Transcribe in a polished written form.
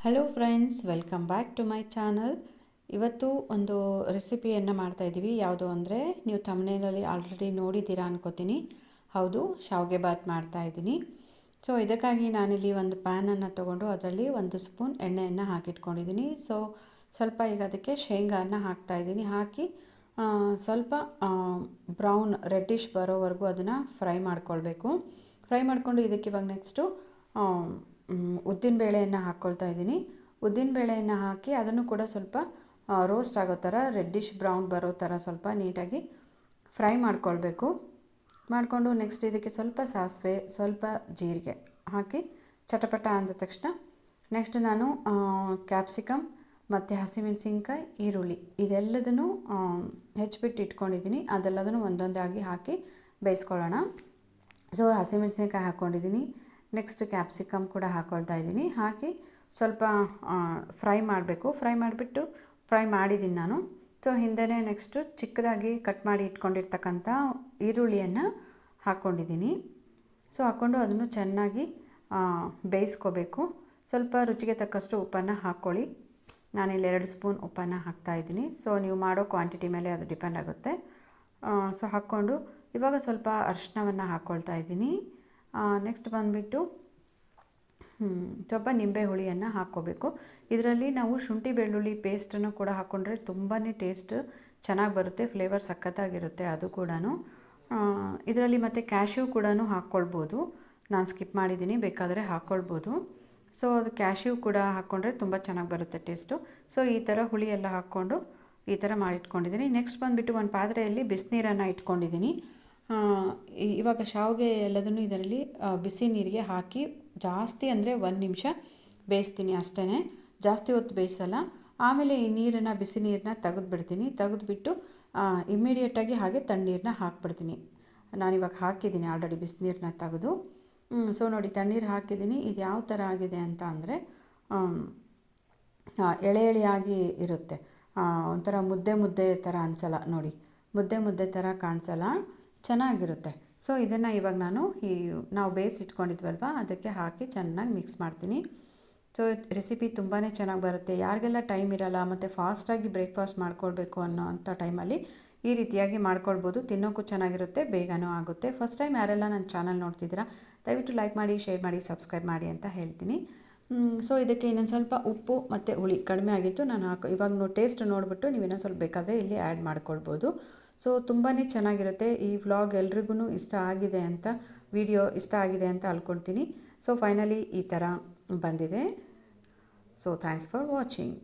Hello friends, welcome back to my channel. ಇವತ್ತು ಒಂದು ರೆಸಿಪಿಯನ್ನು ಮಾಡ್ತಾಯಿದ್ದೀವಿ. ಯಾವುದು ಅಂದರೆ ನೀವು ಥಂಬ್ನೇಲಲ್ಲಿ ಆಲ್ರೆಡಿ ನೋಡಿದ್ದೀರಾ ಅನ್ಕೋತೀನಿ. ಹೌದು, ಶಾವಿಗೆ ಬಾತ್ ಮಾಡ್ತಾಯಿದ್ದೀನಿ. ಸೊ ಇದಕ್ಕಾಗಿ ನಾನಿಲ್ಲಿ ಒಂದು ಪ್ಯಾನನ್ನು ತೊಗೊಂಡು ಅದರಲ್ಲಿ 1 ಸ್ಪೂನ್ ಎಣ್ಣೆಯನ್ನು ಹಾಕಿಟ್ಕೊಂಡಿದ್ದೀನಿ. ಸೊ ಸ್ವಲ್ಪ ಈಗ ಅದಕ್ಕೆ ಶೇಂಗಾನ ಹಾಕ್ತಾಯಿದ್ದೀನಿ. ಹಾಕಿ ಸ್ವಲ್ಪ ಬ್ರೌನ್ ರೆಡ್ಡಿಶ್ ಬರೋವರೆಗೂ ಅದನ್ನು ಫ್ರೈ ಮಾಡ್ಕೊಳ್ಬೇಕು. ಫ್ರೈ ಮಾಡಿಕೊಂಡು ಇದಕ್ಕೆ ಇವಾಗ ನೆಕ್ಸ್ಟು ಉದ್ದಿನ ಬೇಳೆಯನ್ನು ಹಾಕ್ಕೊಳ್ತಾ ಇದ್ದೀನಿ. ಉದ್ದಿನ ಬೇಳೆಯನ್ನು ಹಾಕಿ ಅದನ್ನು ಕೂಡ ಸ್ವಲ್ಪ ರೋಸ್ಟ್ ಆಗೋ ಥರ ರೆಡ್ಡಿಶ್ ಬ್ರೌನ್ ಬರೋ ಥರ ಸ್ವಲ್ಪ ನೀಟಾಗಿ ಫ್ರೈ ಮಾಡ್ಕೊಳ್ಬೇಕು. ಮಾಡಿಕೊಂಡು ನೆಕ್ಸ್ಟ್ ಇದಕ್ಕೆ ಸ್ವಲ್ಪ ಸಾಸಿವೆ, ಸ್ವಲ್ಪ ಜೀರಿಗೆ ಹಾಕಿ ಚಟಪಟ ಅಂದ ತಕ್ಷಣ ನೆಕ್ಸ್ಟ್ ನಾನು ಕ್ಯಾಪ್ಸಿಕಮ್ ಮತ್ತು ಹಸಿಮೆಣಸಿನ್ಕಾಯಿ, ಈರುಳ್ಳಿ ಇದೆಲ್ಲದನ್ನು ಹೆಚ್ಚಿಬಿಟ್ಟು ಇಟ್ಕೊಂಡಿದ್ದೀನಿ. ಅದೆಲ್ಲದನ್ನು ಒಂದೊಂದಾಗಿ ಹಾಕಿ ಬೇಯಿಸ್ಕೊಳ್ಳೋಣ. ಸೊ ಹಸಿಮೆಣಸಿನ್ಕಾಯಿ ಹಾಕ್ಕೊಂಡಿದ್ದೀನಿ. ನೆಕ್ಸ್ಟ್ ಕ್ಯಾಪ್ಸಿಕಮ್ ಕೂಡ ಹಾಕ್ಕೊಳ್ತಾ ಇದ್ದೀನಿ. ಹಾಕಿ ಸ್ವಲ್ಪ ಫ್ರೈ ಮಾಡಬೇಕು. ಫ್ರೈ ಮಾಡಿದ್ದೀನಿ ನಾನು. ಸೊ ಹಿಂದೆಯೇ ನೆಕ್ಸ್ಟು ಚಿಕ್ಕದಾಗಿ ಕಟ್ ಮಾಡಿ ಇಟ್ಕೊಂಡಿರ್ತಕ್ಕಂಥ ಈರುಳ್ಳಿಯನ್ನು ಹಾಕ್ಕೊಂಡಿದ್ದೀನಿ. ಸೊ ಹಾಕ್ಕೊಂಡು ಅದನ್ನು ಚೆನ್ನಾಗಿ ಬೇಯಿಸ್ಕೋಬೇಕು. ಸ್ವಲ್ಪ ರುಚಿಗೆ ತಕ್ಕಷ್ಟು ಉಪ್ಪನ್ನು ಹಾಕ್ಕೊಳ್ಳಿ. ನಾನಿಲ್ಲಿ 2 ಸ್ಪೂನ್ ಉಪ್ಪನ್ನು ಹಾಕ್ತಾಯಿದ್ದೀನಿ. ಸೊ ನೀವು ಮಾಡೋ ಕ್ವಾಂಟಿಟಿ ಮೇಲೆ ಅದು ಡಿಪೆಂಡ್ ಆಗುತ್ತೆ. ಸೊ ಹಾಕ್ಕೊಂಡು ಇವಾಗ ಸ್ವಲ್ಪ ಅರಿಶಿನವನ್ನು ಹಾಕ್ಕೊಳ್ತಾ ಇದ್ದೀನಿ. ನೆಕ್ಸ್ಟ್ ಬಂದುಬಿಟ್ಟು ಸ್ವಲ್ಪ ನಿಂಬೆ ಹುಳಿಯನ್ನು ಹಾಕ್ಕೋಬೇಕು. ಇದರಲ್ಲಿ ನಾವು ಶುಂಠಿ ಬೆಳ್ಳುಳ್ಳಿ ಪೇಸ್ಟನ್ನು ಕೂಡ ಹಾಕ್ಕೊಂಡ್ರೆ ತುಂಬಾ ಟೇಸ್ಟ್ ಚೆನ್ನಾಗಿ ಬರುತ್ತೆ. ಫ್ಲೇವರ್ ಸಖತ್ತಾಗಿರುತ್ತೆ ಅದು ಕೂಡ. ಇದರಲ್ಲಿ ಮತ್ತು ಕ್ಯಾಶ್ಯೂ ಕೂಡ ಹಾಕ್ಕೊಳ್ಬೋದು. ನಾನು ಸ್ಕಿಪ್ ಮಾಡಿದ್ದೀನಿ, ಬೇಕಾದರೆ ಹಾಕ್ಕೊಳ್ಬೋದು. ಸೊ ಅದು ಕ್ಯಾಶ್ಯೂ ಕೂಡ ಹಾಕ್ಕೊಂಡ್ರೆ ತುಂಬ ಚೆನ್ನಾಗಿ ಬರುತ್ತೆ ಟೇಸ್ಟು. ಸೊ ಈ ಥರ ಹುಳಿ ಎಲ್ಲ ಹಾಕ್ಕೊಂಡು ಈ ಥರ ಮಾಡಿಟ್ಕೊಂಡಿದ್ದೀನಿ. ನೆಕ್ಸ್ಟ್ ಬಂದುಬಿಟ್ಟು ಒಂದು ಪಾತ್ರೆಯಲ್ಲಿ ಬಿಸಿನೀರನ್ನು ಇಟ್ಕೊಂಡಿದ್ದೀನಿ. ಇವಾಗ ಶಾವಿಗೆ ಎಲ್ಲದನ್ನು ಇದರಲ್ಲಿ ಬಿಸಿ ನೀರಿಗೆ ಹಾಕಿ ಜಾಸ್ತಿ ಅಂದರೆ 1 ನಿಮಿಷ ಬೇಯಿಸ್ತೀನಿ ಅಷ್ಟೇ. ಜಾಸ್ತಿ ಹೊತ್ತು ಬೇಯಿಸಲ್ಲ. ಆಮೇಲೆ ಈ ನೀರನ್ನು ಬಿಸಿ ನೀರನ್ನ ತೆಗೆದುಬಿಡ್ತೀನಿ. ತೆಗೆದುಬಿಟ್ಟು ಇಮ್ಮಿಡಿಯೇಟಾಗಿ ಹಾಗೆ ತಣ್ಣೀರನ್ನ ಹಾಕ್ಬಿಡ್ತೀನಿ. ನಾನಿವಾಗ ಹಾಕಿದ್ದೀನಿ ಆಲ್ರೆಡಿ ಬಿಸಿನೀರನ್ನ ತೆಗೆದು. ಸೊ ನೋಡಿ, ತಣ್ಣೀರು ಹಾಕಿದ್ದೀನಿ. ಇದು ಯಾವ ಥರ ಆಗಿದೆ ಅಂತ ಅಂದರೆ ಎಳೆ ಎಳೆಯಾಗಿ ಇರುತ್ತೆ. ಒಂಥರ ಮುದ್ದೆ ಥರ ಅನಿಸಲ್ಲ ನೋಡಿ, ಮುದ್ದೆ ಥರ ಕಾಣಿಸಲ್ಲ, ಚೆನ್ನಾಗಿರುತ್ತೆ. ಸೊ ಇದನ್ನು ಇವಾಗ ನಾವು ಬೇಯಿಸಿಟ್ಕೊಂಡಿದ್ವಲ್ವ ಅದಕ್ಕೆ ಹಾಕಿ ಚೆನ್ನಾಗಿ ಮಿಕ್ಸ್ ಮಾಡ್ತೀನಿ. ಸೊ ರೆಸಿಪಿ ತುಂಬಾ ಚೆನ್ನಾಗಿ ಬರುತ್ತೆ. ಯಾರಿಗೆಲ್ಲ ಟೈಮ್ ಇರಲ್ಲ ಮತ್ತು ಫಾಸ್ಟಾಗಿ ಬ್ರೇಕ್ಫಾಸ್ಟ್ ಮಾಡ್ಕೊಳ್ಬೇಕು ಅಂಥ ಟೈಮಲ್ಲಿ ಈ ರೀತಿಯಾಗಿ ಮಾಡ್ಕೊಳ್ಬೋದು. ತಿನ್ನೋಕ್ಕೂ ಚೆನ್ನಾಗಿರುತ್ತೆ, ಬೇಗನೂ ಆಗುತ್ತೆ. ಫಸ್ಟ್ ಟೈಮ್ ಯಾರೆಲ್ಲ ನನ್ನ ಚಾನಲ್ ನೋಡ್ತಿದ್ದೀರಾ ದಯವಿಟ್ಟು ಲೈಕ್ ಮಾಡಿ, ಶೇರ್ ಮಾಡಿ, ಸಬ್ಸ್ಕ್ರೈಬ್ ಮಾಡಿ ಅಂತ ಹೇಳ್ತೀನಿ. ಸೊ ಇದಕ್ಕೆ ಇನ್ನೊಂದು ಸ್ವಲ್ಪ ಉಪ್ಪು ಮತ್ತು ಹುಳಿ ಕಡಿಮೆ ಆಗಿತ್ತು. ನಾನು ಇವಾಗ ಟೇಸ್ಟ್ ನೋಡಿಬಿಟ್ಟು ನೀವು ಇನ್ನೊಂದು ಸ್ವಲ್ಪ ಬೇಕಾದರೆ ಇಲ್ಲಿ ಆ್ಯಡ್ ಮಾಡ್ಕೊಳ್ಬೋದು. ಸೊ ತುಂಬಾ ಚೆನ್ನಾಗಿರುತ್ತೆ. ಈ ವ್ಲಾಗ್ ಎಲ್ರಿಗೂ ವಿಡಿಯೋ ಇಷ್ಟ ಆಗಿದೆ ಅಂತ ಅಂದ್ಕೊಳ್ತೀನಿ. ಸೊ ಫೈನಲಿ ಈ ಥರ ಬಂದಿದೆ. So thanks for watching.